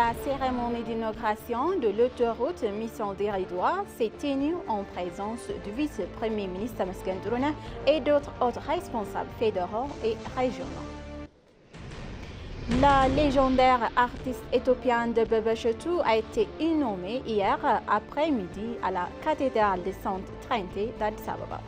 La cérémonie d'inauguration de l'autoroute Mission Déridois s'est tenue en présence du vice-premier ministre Mesken Tourona et d'autres autres responsables fédéraux et régionaux. La légendaire artiste éthiopienne de Bebe Chetou a été inhumée hier après-midi à la cathédrale de Sainte Trinité d'Addis Ababa.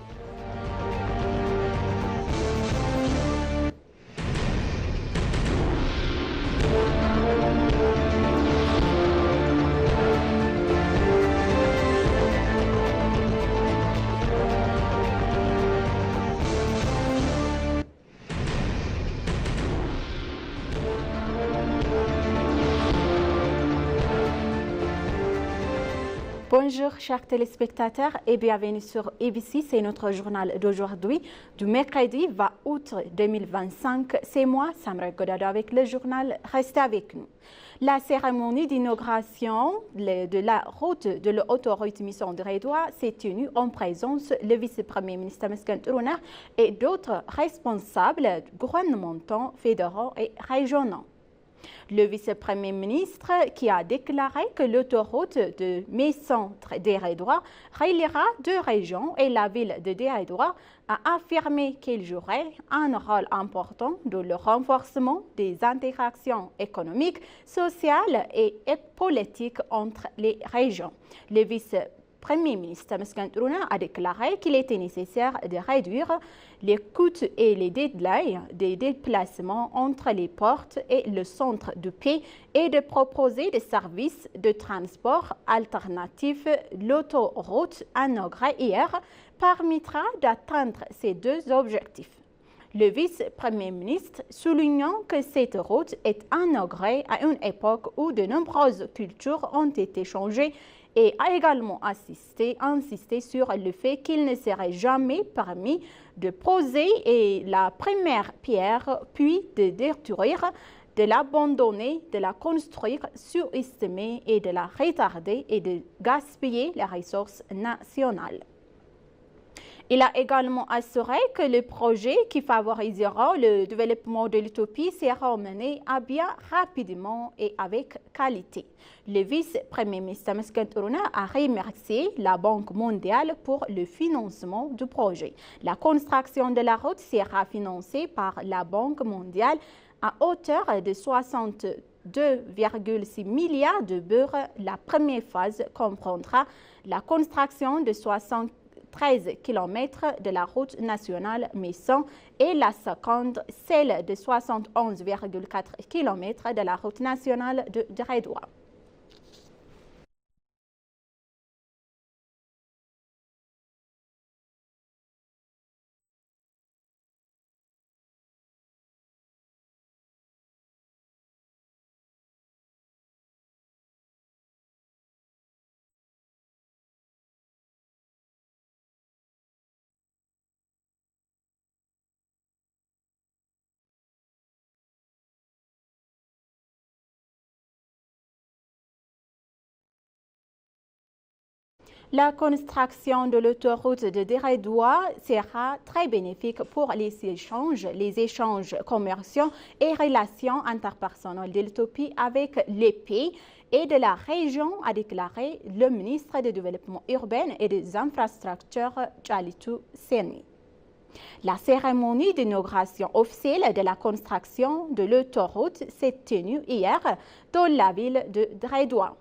Bonjour chers téléspectateurs et bienvenue sur ABC, c'est notre journal d'aujourd'hui, du mercredi 20 août 2025. C'est moi, Samra Godado, avec le journal. Restez avec nous. La cérémonie d'inauguration de la route de l'autoroute Mission Déridois s'est tenue en présence du vice-premier ministre Mesken Tourona et d'autres responsables gouvernementaux, fédéraux et régionaux. Le vice-premier ministre qui a déclaré que l'autoroute de Mission Déridois reliera deux régions et la ville de Déridois a affirmé qu'il jouerait un rôle important dans le renforcement des intégrations économiques, sociales et politiques entre les régions. Le vice-premier ministre Mesken Tourona a déclaré qu'il était nécessaire de réduire les coûts et les délais des déplacements entre les portes et le centre du pays et de proposer des services de transport alternatifs. L'autoroute inaugurée hier permettra d'atteindre ces deux objectifs. Le vice-premier ministre soulignant que cette route est inaugurée à une époque où de nombreuses cultures ont été changées et a également insisté sur le fait qu'il ne serait jamais permis de poser la première pierre, puis de détruire, de l'abandonner, de la construire, surestimer et de la retarder et de gaspiller les ressources nationales. Il a également assuré que le projet qui favorisera le développement de l'utopie sera mené à bien rapidement et avec qualité. Le vice-premier ministre Mesken Tourona a remercié la Banque mondiale pour le financement du projet. La construction de la route sera financée par la Banque mondiale à hauteur de 62,6 milliards de $. La première phase comprendra la construction de 13 km de la route nationale Mission et la seconde, celle de 71,4 km de la route nationale de Déridois. La construction de l'autoroute de Déridois sera très bénéfique pour les échanges commerciaux et relations interpersonnelles de l'Éthiopie avec les pays et de la région, a déclaré le ministre du Développement urbain et des Infrastructures, Jalitou Seni. La cérémonie d'inauguration officielle de la construction de l'autoroute s'est tenue hier dans la ville de Déridois.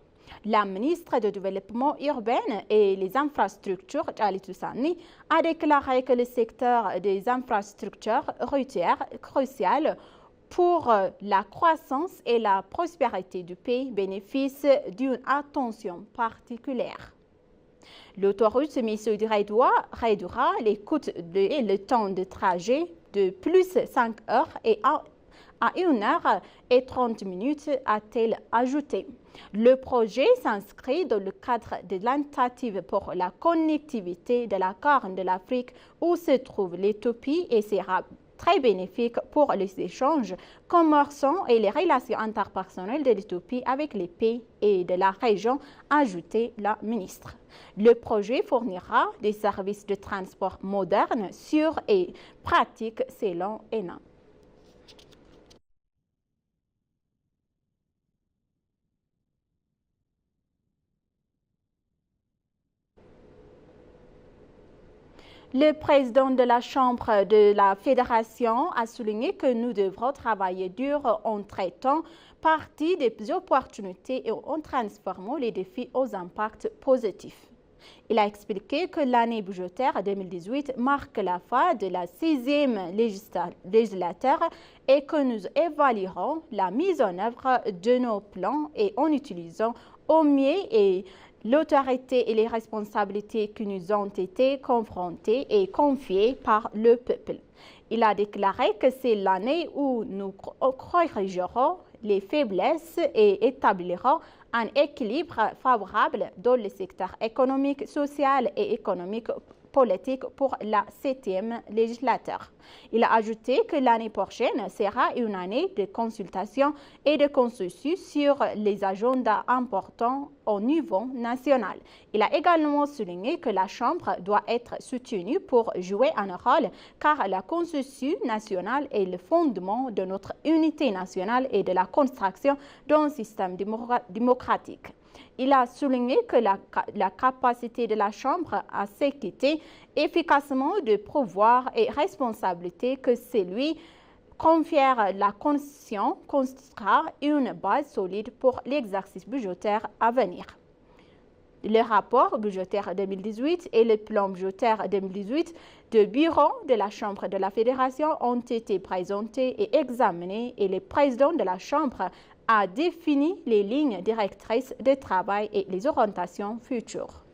La ministre du Développement urbain et les infrastructures, Jalitou Seni, a déclaré que le secteur des infrastructures routières crucial pour la croissance et la prospérité du pays bénéficie d'une attention particulière. L'autoroute Mission Déridois réduira les coûts et le temps de trajet de plus 5 heures et à 1h30, a-t-elle ajouté. Le projet s'inscrit dans le cadre de l'initiative pour la connectivité de la Corne de l'Afrique où se trouve l'Éthiopie et sera très bénéfique pour les échanges commerçants et les relations interpersonnelles de l'Éthiopie avec les pays et de la région, a ajouté la ministre. Le projet fournira des services de transport modernes, sûrs et pratiques selon ENA. Le président de la Chambre de la Fédération a souligné que nous devrons travailler dur en traitant partie des opportunités et en transformant les défis aux impacts positifs. Il a expliqué que l'année budgétaire 2018 marque la fin de la 6e législature et que nous évaluerons la mise en œuvre de nos plans et en utilisant au mieux et l'autorité et les responsabilités qui nous ont été confrontées et confiées par le peuple. Il a déclaré que c'est l'année où nous corrigerons les faiblesses et établirons un équilibre favorable dans le secteur économique, social et économique politique pour la 7e législature. Il a ajouté que l'année prochaine sera une année de consultation et de consensus sur les agendas importants au niveau national. Il a également souligné que la Chambre doit être soutenue pour jouer un rôle car le consensus national est le fondement de notre unité nationale et de la construction d'un système démocratique. Il a souligné que la capacité de la Chambre à s'acquitter efficacement de pouvoirs et responsabilités que celui confère la Constitution constituera une base solide pour l'exercice budgétaire à venir. Le rapport budgétaire 2018 et le plan budgétaire 2018 du bureau de la Chambre de la Fédération ont été présentés et examinés et le président de la Chambre a défini les lignes directrices de travail et les orientations futures.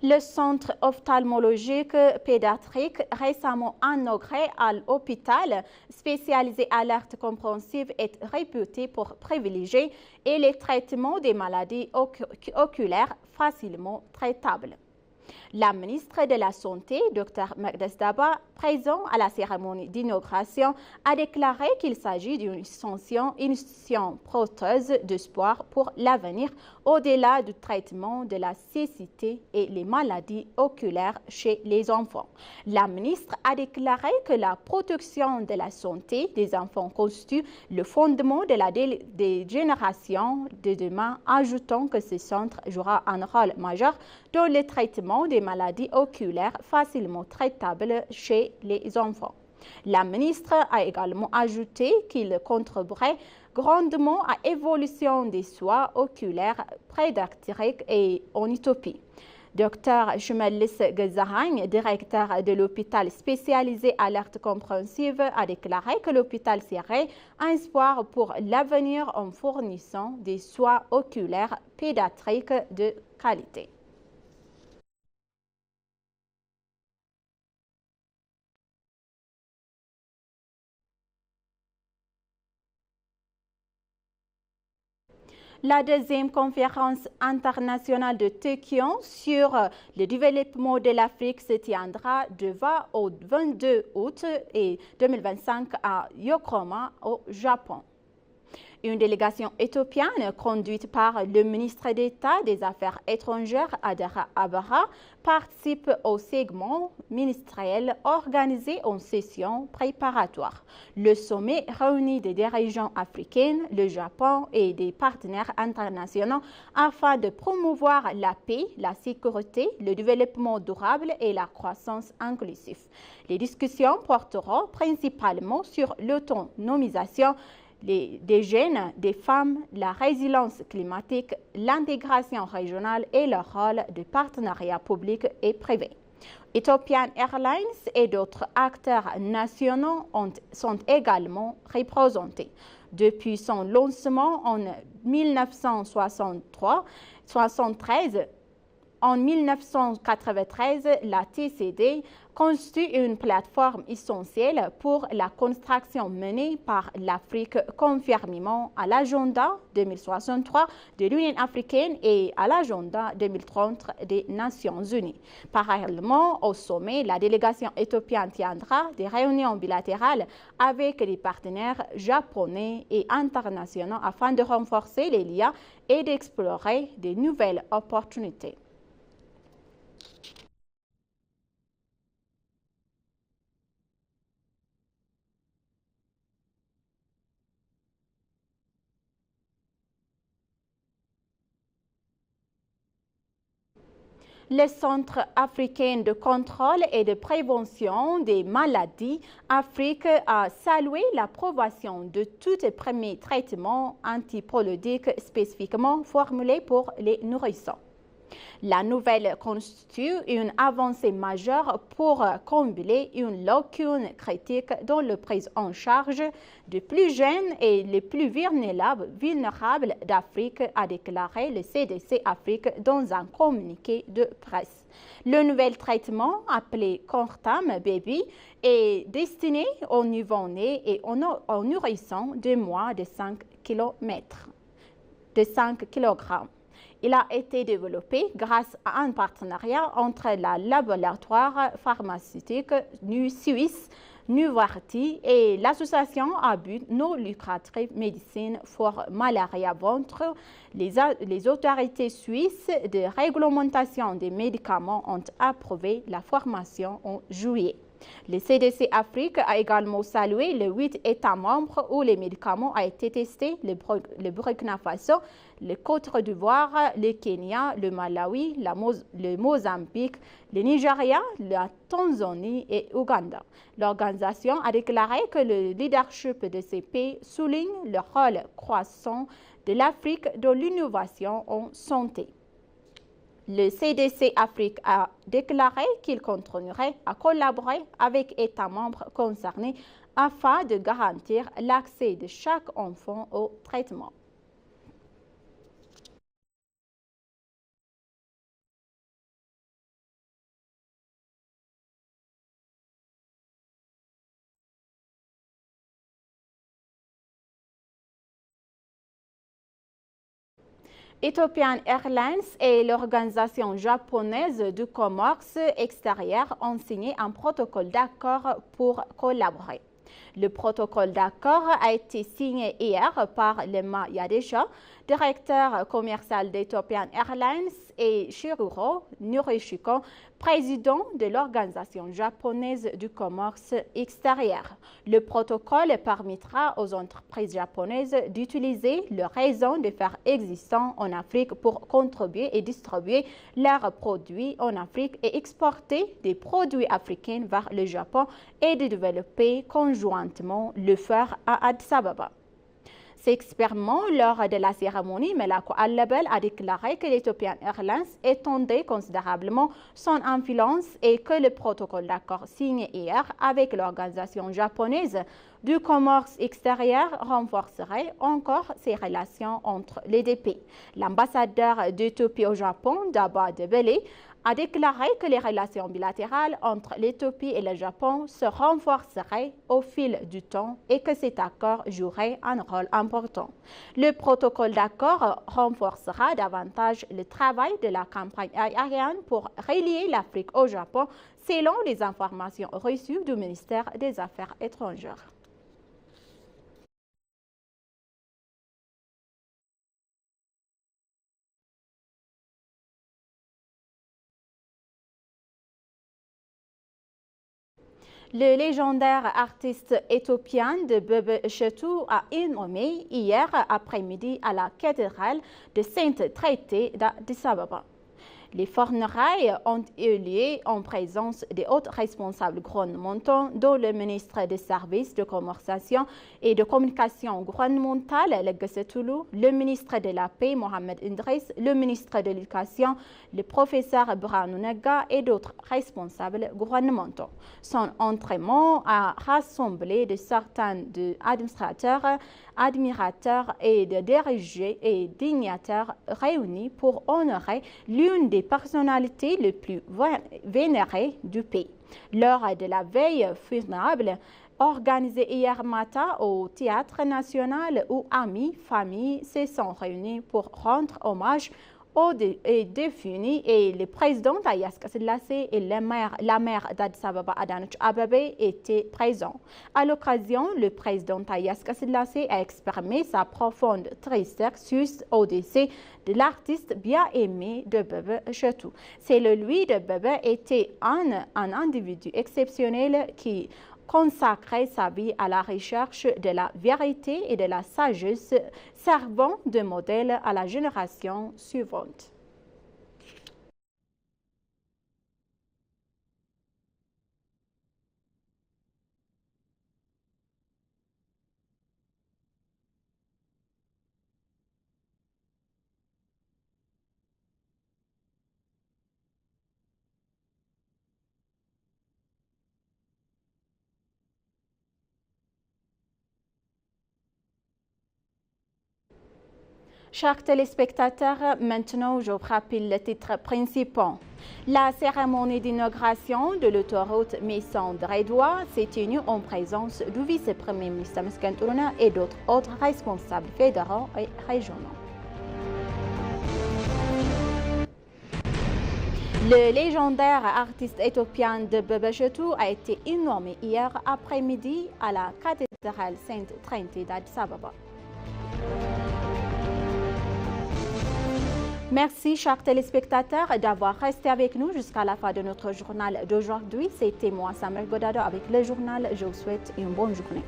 Le centre ophtalmologique pédiatrique récemment inauguré à l'hôpital spécialisé alerte compréhensive est réputé pour privilégier les traitements des maladies oculaires facilement traitables. La ministre de la Santé, Dr Makdes Daba, présent à la cérémonie d'inauguration, a déclaré qu'il s'agit d'une institution porteuse d'espoir pour l'avenir au-delà du traitement de la cécité et les maladies oculaires chez les enfants. La ministre a déclaré que la protection de la santé des enfants constitue le fondement de la génération de demain, ajoutant que ce centre jouera un rôle majeur dans le traitement des maladies oculaires facilement traitables chez les enfants. La ministre a également ajouté qu'il contribuerait grandement à l'évolution des soins oculaires pédiatriques et en Éthiopie. Dr Shumalis Gazahagne, directeur de l'hôpital spécialisé alerte compréhensive, a déclaré que l'hôpital serait un espoir pour l'avenir en fournissant des soins oculaires pédiatriques de qualité. La deuxième conférence internationale de Tokyo sur le développement de l'Afrique se tiendra du 20 au 22 août 2025 à Yokohama, au Japon. Une délégation éthiopienne conduite par le ministre d'État des Affaires étrangères Adara Abara participe au segment ministériel organisé en session préparatoire. Le sommet réunit des dirigeants africains, le Japon et des partenaires internationaux afin de promouvoir la paix, la sécurité, le développement durable et la croissance inclusive. Les discussions porteront principalement sur l'autonomisation des jeunes, des femmes, la résilience climatique, l'intégration régionale et le rôle de partenariats publics et privés. Ethiopian Airlines et d'autres acteurs nationaux sont également représentés. Depuis son lancement en 1993, la TCD constitue une plateforme essentielle pour la construction menée par l'Afrique conformément à l'agenda 2063 de l'Union africaine et à l'agenda 2030 des Nations unies. Parallèlement au sommet, la délégation éthiopienne tiendra des réunions bilatérales avec des partenaires japonais et internationaux afin de renforcer les liens et d'explorer de nouvelles opportunités. Le Centre africain de contrôle et de prévention des maladies Afrique a salué l'approbation de tout premier traitement antiproludique spécifiquement formulé pour les nourrissons. La nouvelle constitue une avancée majeure pour combler une lacune critique dans la prise en charge des plus jeunes et les plus vulnérables d'Afrique, a déclaré le CDC Afrique dans un communiqué de presse. Le nouvel traitement, appelé Cortam Baby, est destiné aux nouveau-nés et aux nourrissons de moins de 5 kg. Il a été développé grâce à un partenariat entre le laboratoire pharmaceutique suisse Novartis et l'association à but non lucratif Médecine for Malaria Ventre. Les autorités suisses de réglementation des médicaments ont approuvé la formation en juillet. Le CDC Afrique a également salué les 8 États membres où les médicaments ont été testés, le Burkina Faso, le Côte d'Ivoire, le Kenya, le Malawi, le Mozambique, le Nigeria, la Tanzanie et l'Ouganda. L'organisation a déclaré que le leadership de ces pays souligne le rôle croissant de l'Afrique dans l'innovation en santé. Le CDC Afrique a déclaré qu'il continuerait à collaborer avec États membres concernés afin de garantir l'accès de chaque enfant au traitement. Ethiopian Airlines et l'organisation japonaise du commerce extérieur ont signé un protocole d'accord pour collaborer. Le protocole d'accord a été signé hier par Lema Yadesha, directeur commercial d'Ethiopian Airlines, et Shiruro Norishiko, président de l'organisation japonaise du commerce extérieur. Le protocole permettra aux entreprises japonaises d'utiliser le réseau de fer existant en Afrique pour contribuer et distribuer leurs produits en Afrique et exporter des produits africains vers le Japon et de développer conjointement le fer à Addis Ababa. S'exprimant lors de la cérémonie, Melako Al-Label a déclaré que l'Ethiopian Airlines étendait considérablement son influence et que le protocole d'accord signé hier avec l'organisation japonaise du commerce extérieur renforcerait encore ses relations entre les deux pays. L'ambassadeur d'Éthiopie au Japon, Daba Debele, a déclaré que les relations bilatérales entre l'Éthiopie et le Japon se renforceraient au fil du temps et que cet accord jouerait un rôle important. Le protocole d'accord renforcera davantage le travail de la campagne aérienne pour relier l'Afrique au Japon, selon les informations reçues du ministère des Affaires étrangères. Le légendaire artiste éthiopien de Bebe Chetou a inhumé hier après-midi à la cathédrale de Sainte-Trinité d'Addis Ababa. Les funérailles ont eu lieu en présence des hauts responsables gouvernementaux, dont le ministre des Services de Conversation et de Communication gouvernementale, Legacy Toulou, le ministre de la Paix, Mohamed Idriss, le ministre de l'Éducation, le professeur Birhanou Nega et d'autres responsables gouvernementaux. Son entraînement a rassemblé de certains administrateurs, admirateurs et de dirigeants et dignitaires réunis pour honorer l'une des personnalités les plus vénérées du pays. Lors de la veille funèbre organisée hier matin au Théâtre National, où amis, familles se sont réunis pour rendre hommage aux défunis, et le président Haïle Selassie et la maire d'Addis Ababa, Adanesh Abebe, étaient présents. À l'occasion, le président Haïle Selassie a exprimé sa profonde tristesse suite au décès de l'artiste bien aimé de Bebe Chetou. Lui de Bebe était un individu exceptionnel qui consacrait sa vie à la recherche de la vérité et de la sagesse, servant de modèle à la génération suivante. Chers téléspectateurs, maintenant je vous rappelle les titres principaux. La cérémonie d'inauguration de l'autoroute Maison-Dreidois s'est tenue en présence du vice-premier ministre Mesken Tourouna et d'autres autres responsables fédéraux et régionaux. Le légendaire artiste éthiopien de Baba Chetou a été inhumé hier après-midi à la cathédrale Sainte-Trinité d'Addis Ababa. Merci, chers téléspectateurs, d'avoir resté avec nous jusqu'à la fin de notre journal d'aujourd'hui. C'était moi, Samra Godado, avec le journal. Je vous souhaite une bonne journée.